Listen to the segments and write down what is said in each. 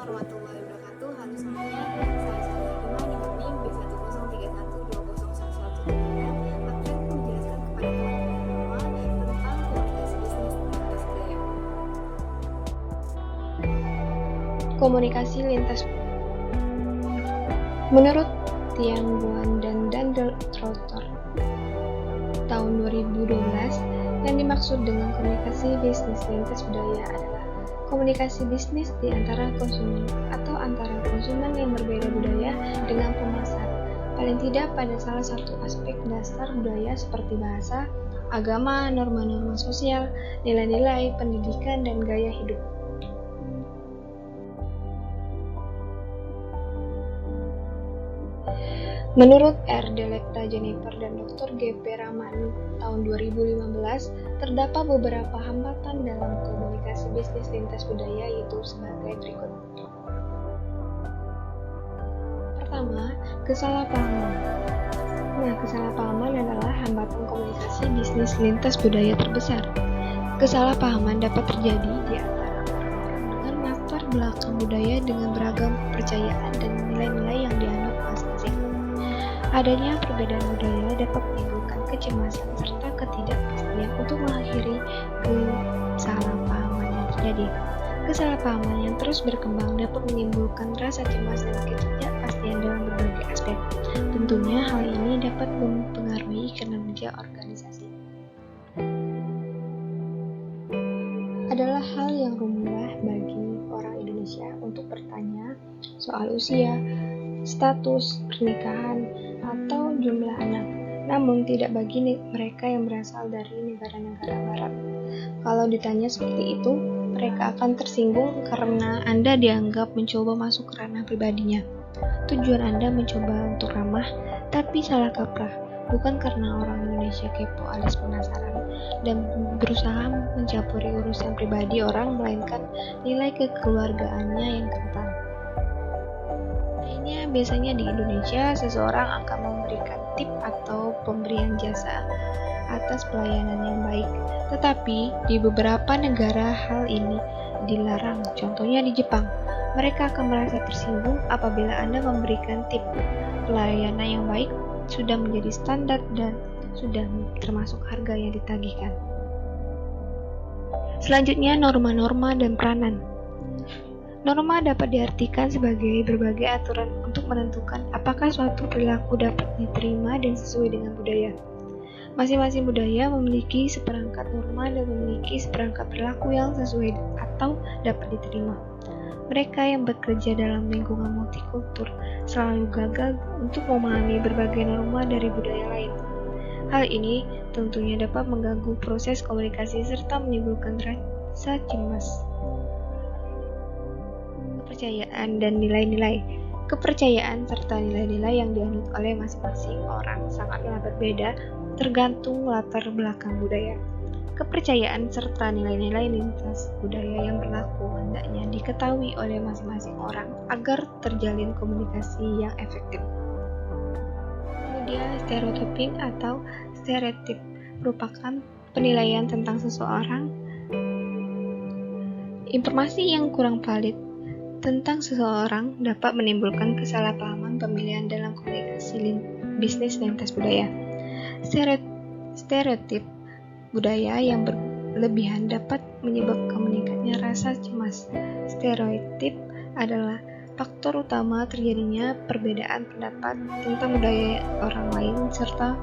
warahmatullahi wabarakatuh. Halo semuanya, saya Syafiqah Nimani B1031201113 akan menjelaskan kepada teman-teman semua tentang komunikasi bisnis lintas budaya. Komunikasi lintas menurut Tian Buan dan Daniel Trotter tahun 2012, yang dimaksud dengan komunikasi bisnis lintas budaya adalah komunikasi bisnis di antara konsumen atau antara konsumen yang berbeda budaya dengan pemasar, paling tidak pada salah satu aspek dasar budaya seperti bahasa, agama, norma-norma sosial, nilai-nilai, pendidikan, dan gaya hidup. Menurut R. Delecta Jennifer dan Dr. G. P. Raman tahun 2015, terdapat beberapa hambatan dalam komunikasi bisnis lintas budaya, yaitu sebagai berikut. Pertama, kesalahpahaman. Kesalahpahaman adalah hambatan komunikasi bisnis lintas budaya terbesar. Kesalahpahaman dapat terjadi di antara orang-orang dengan latar belakang budaya dengan beragam kepercayaan dan nilai-nilai yang dianut masing-masing. Adanya perbedaan budaya dapat menimbulkan kecemasan serta ketidakpastian untuk mengakhiri kesalahpahaman yang terjadi. Kesalahpahaman yang terus berkembang dapat menimbulkan rasa cemas dan ketidakpastian dalam berbagai aspek. Tentunya hal ini dapat mempengaruhi kinerja organisasi. Adalah hal yang lumrah bagi orang Indonesia untuk bertanya soal usia, status, pernikahan, atau jumlah anak, namun tidak bagi mereka yang berasal dari negara-negara barat. Kalau ditanya seperti itu, mereka akan tersinggung karena Anda dianggap mencoba masuk ke ranah pribadinya. Tujuan Anda mencoba untuk ramah, tapi salah kaprah, bukan karena orang Indonesia kepo alias penasaran dan berusaha mencampuri urusan pribadi orang, melainkan nilai kekeluargaannya yang kental. Biasanya di Indonesia, seseorang akan memberikan tip atau pemberian jasa atas pelayanan yang baik. Tetapi di beberapa negara hal ini dilarang. Contohnya di Jepang, mereka akan merasa tersinggung apabila Anda memberikan tip. Pelayanan yang baik sudah menjadi standar dan sudah termasuk harga yang ditagihkan. Selanjutnya, norma-norma dan peranan. Norma dapat diartikan sebagai berbagai aturan untuk menentukan apakah suatu perilaku dapat diterima dan sesuai dengan budaya. Masing-masing budaya memiliki seperangkat norma dan memiliki seperangkat perilaku yang sesuai atau dapat diterima. Mereka yang bekerja dalam lingkungan multikultur selalu gagal untuk memahami berbagai norma dari budaya lain. Hal ini tentunya dapat mengganggu proses komunikasi serta menimbulkan rasa cemas. Kepercayaan dan nilai-nilai. Kepercayaan serta nilai-nilai yang dianut oleh masing-masing orang sangatlah berbeda tergantung latar belakang budaya. Kepercayaan serta nilai-nilai lintas budaya yang berlaku hendaknya diketahui oleh masing-masing orang agar terjalin komunikasi yang efektif. Kemudian stereotyping atau stereotip merupakan penilaian tentang seseorang. Informasi yang kurang valid tentang seseorang dapat menimbulkan kesalahpahaman pemilihan dalam komunikasi bisnis lintas budaya. Stereotip budaya yang berlebihan dapat menyebabkan meningkatnya rasa cemas. Stereotip adalah faktor utama terjadinya perbedaan pendapat tentang budaya orang lain serta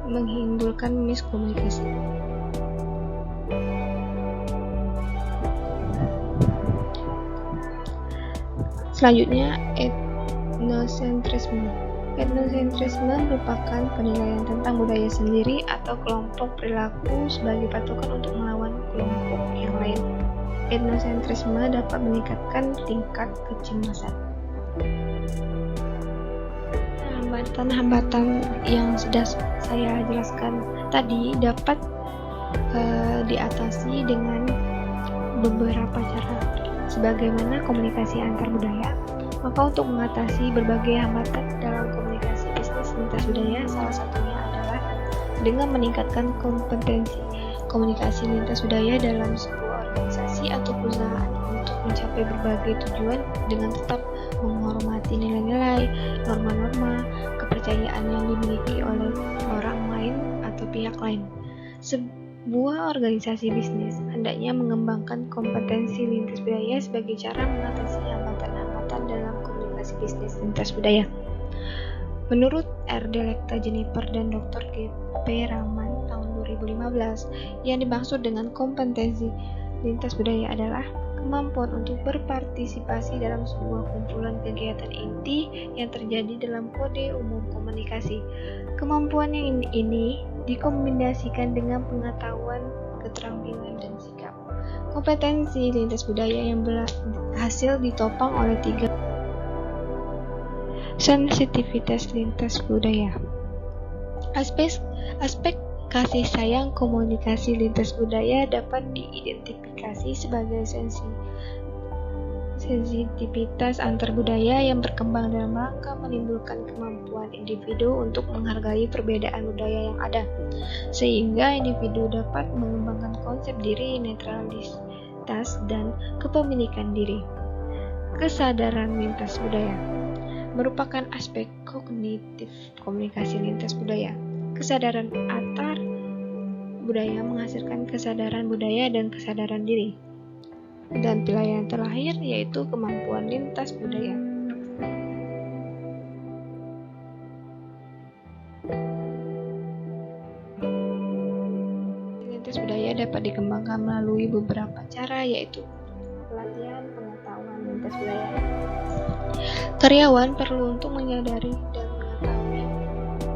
menimbulkan miskomunikasi. Selanjutnya, etnosentrisme. Etnosentrisme merupakan penilaian tentang budaya sendiri atau kelompok perilaku sebagai patokan untuk melawan kelompok yang lain. Etnosentrisme dapat meningkatkan tingkat kecemasan. Hambatan-hambatan yang sudah saya jelaskan tadi dapat diatasi dengan beberapa cara. Sebagaimana komunikasi antar budaya, maka untuk mengatasi berbagai hambatan dalam komunikasi bisnis lintas budaya, salah satunya adalah dengan meningkatkan kompetensi komunikasi lintas budaya dalam sebuah organisasi atau perusahaan untuk mencapai berbagai tujuan dengan tetap menghormati nilai-nilai, norma-norma, kepercayaan yang dimiliki oleh orang lain atau pihak lain. Sebuah organisasi bisnis hendaknya mengembangkan kompetensi lintas budaya sebagai cara mengatasi hambatan-hambatan dalam komunikasi bisnis lintas budaya. Menurut R. Delecta Jennifer dan Dr. G.P. Rahman tahun 2015, yang dimaksud dengan kompetensi lintas budaya adalah kemampuan untuk berpartisipasi dalam sebuah kumpulan kegiatan inti yang terjadi dalam kode umum komunikasi. Kemampuan yang ini dikombinasikan dengan pengetahuan, keterampilan, dan sikap. Kompetensi lintas budaya yang berhasil ditopang oleh 3 sensitivitas lintas budaya. Aspek kasih sayang komunikasi lintas budaya dapat diidentifikasi sebagai sensitivitas antar budaya yang berkembang dalam rangka menimbulkan kemampuan individu untuk menghargai perbedaan budaya yang ada, sehingga individu dapat mengembangkan konsep diri, netralitas, dan kepemilikan diri. Kesadaran lintas budaya merupakan aspek kognitif komunikasi lintas budaya. Kesadaran antar budaya menghasilkan kesadaran budaya dan kesadaran diri. Dan pilihan terakhir yaitu kemampuan lintas budaya. Lintas budaya dapat dikembangkan melalui beberapa cara, yaitu pelatihan pengetahuan lintas budaya. Karyawan perlu untuk menyadari dan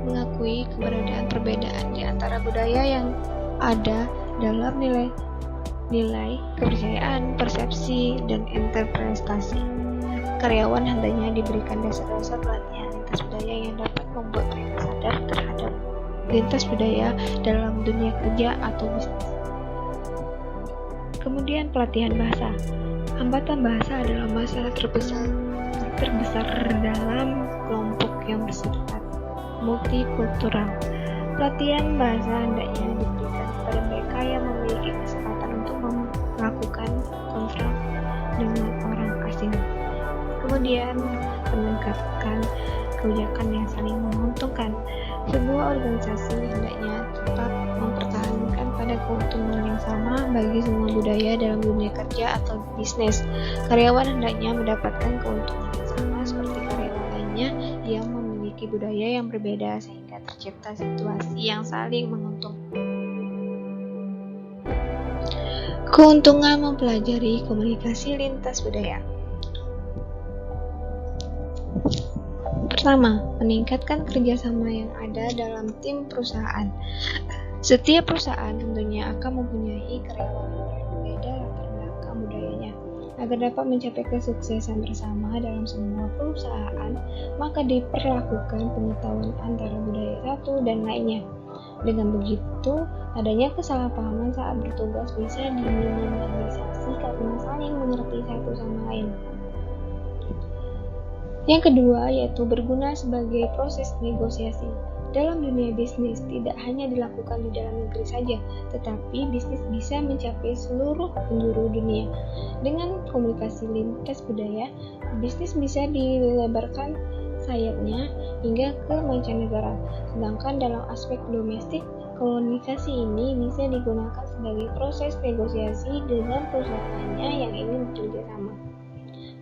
mengakui keberadaan perbedaan di antara budaya yang ada dalam nilai, kepercayaan, persepsi, dan interpretasi. Karyawan hendaknya diberikan dasar-dasar pelatihan lintas budaya yang dapat membuat mereka sadar terhadap lintas budaya dalam dunia kerja atau bisnis. Kemudian pelatihan bahasa. Hambatan bahasa adalah masalah terbesar dalam kelompok yang bersifat multikultural. Pelatihan bahasa hendaknya diberikan kepada mereka yang memiliki kesempatan untuk melakukan kontrak dengan orang asing. Kemudian meningkatkan kebijakan yang saling menguntungkan. Sebuah organisasi hendaknya tetap mempertahankan pada keuntungan yang sama bagi semua budaya dalam dunia kerja atau bisnis. Karyawan hendaknya mendapatkan keuntungan yang sama seperti karyawan lainnya yang memiliki budaya yang berbeda sehingga tercipta situasi yang saling menguntungkan. Keuntungan mempelajari komunikasi lintas budaya. Pertama, meningkatkan kerjasama yang ada dalam tim perusahaan. Setiap perusahaan tentunya akan mempunyai karyawan yang berbeda latar belakang budayanya. Agar dapat mencapai kesuksesan bersama dalam semua perusahaan, maka diperlakukan pengetahuan antara budaya satu dan lainnya. Dengan begitu, adanya kesalahpahaman saat bertugas bisa diminimalisasi karena saling mengerti satu sama lain. Yang kedua, yaitu berguna sebagai proses negosiasi. Dalam dunia bisnis, tidak hanya dilakukan di dalam negeri saja, tetapi bisnis bisa mencapai seluruh penjuru dunia. Dengan komunikasi lintas budaya, bisnis bisa dilebarkan sayapnya hingga ke mancanegara. Sedangkan dalam aspek domestik, komunikasi ini bisa digunakan sebagai proses negosiasi dengan perusahaannya yang ingin bekerja sama.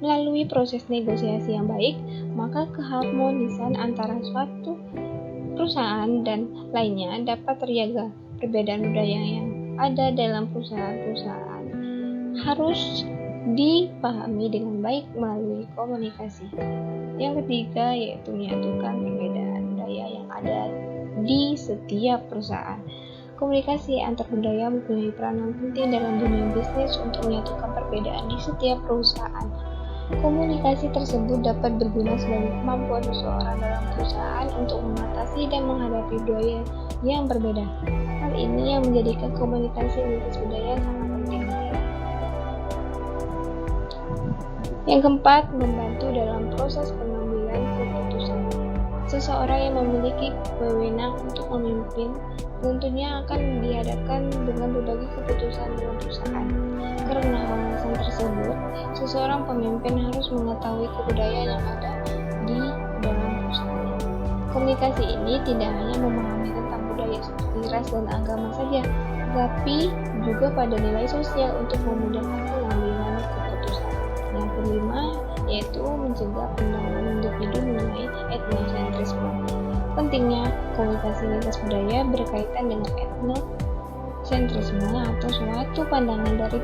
Melalui proses negosiasi yang baik, maka keharmonisan antara suatu perusahaan dan lainnya dapat terjaga. Perbedaan budaya yang ada dalam perusahaan-perusahaan harus dipahami dengan baik melalui komunikasi. Yang ketiga, yaitu menyatukan perbedaan budaya yang ada di setiap perusahaan. Komunikasi antar budaya mempunyai peranan penting dalam dunia bisnis untuk menyatukan perbedaan di setiap perusahaan. Komunikasi tersebut dapat berguna sebagai kemampuan seseorang dalam perusahaan untuk mengatasi dan menghadapi budaya yang berbeda. Hal ini yang menjadikan komunikasi lintas budaya sangat penting. Yang keempat, membantu dalam proses pengambilan keputusan. Seseorang yang memiliki wewenang untuk memimpin tentunya akan dihadapkan dengan berbagai keputusan dalam perusahaan. Karena alasan tersebut, seorang pemimpin harus mengetahui kebudayaan yang ada di dalam perusahaan. Komunikasi ini tidak hanya memahami tentang budaya seperti ras dan agama saja, tetapi juga pada nilai sosial untuk memudahkan pengambilan keputusan. Yang kelima, yaitu mencegah pandangan individu mengenai etnosentrisme. Pentingnya komunikasi lintas budaya berkaitan dengan etnosentrisme atau suatu pandangan dari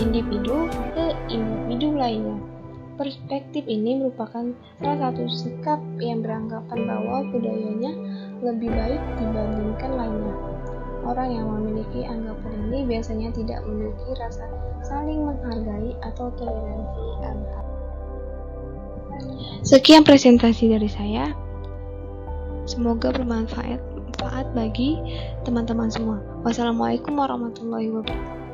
individu ke individu lainnya. Perspektif ini merupakan salah satu sikap yang beranggapan bahwa budayanya lebih baik dibandingkan lainnya. Orang yang memiliki anggapan ini biasanya tidak memiliki rasa saling menghargai atau toleransi antar. Sekian presentasi dari saya. Semoga bermanfaat bagi teman-teman semua. Wassalamualaikum warahmatullahi wabarakatuh.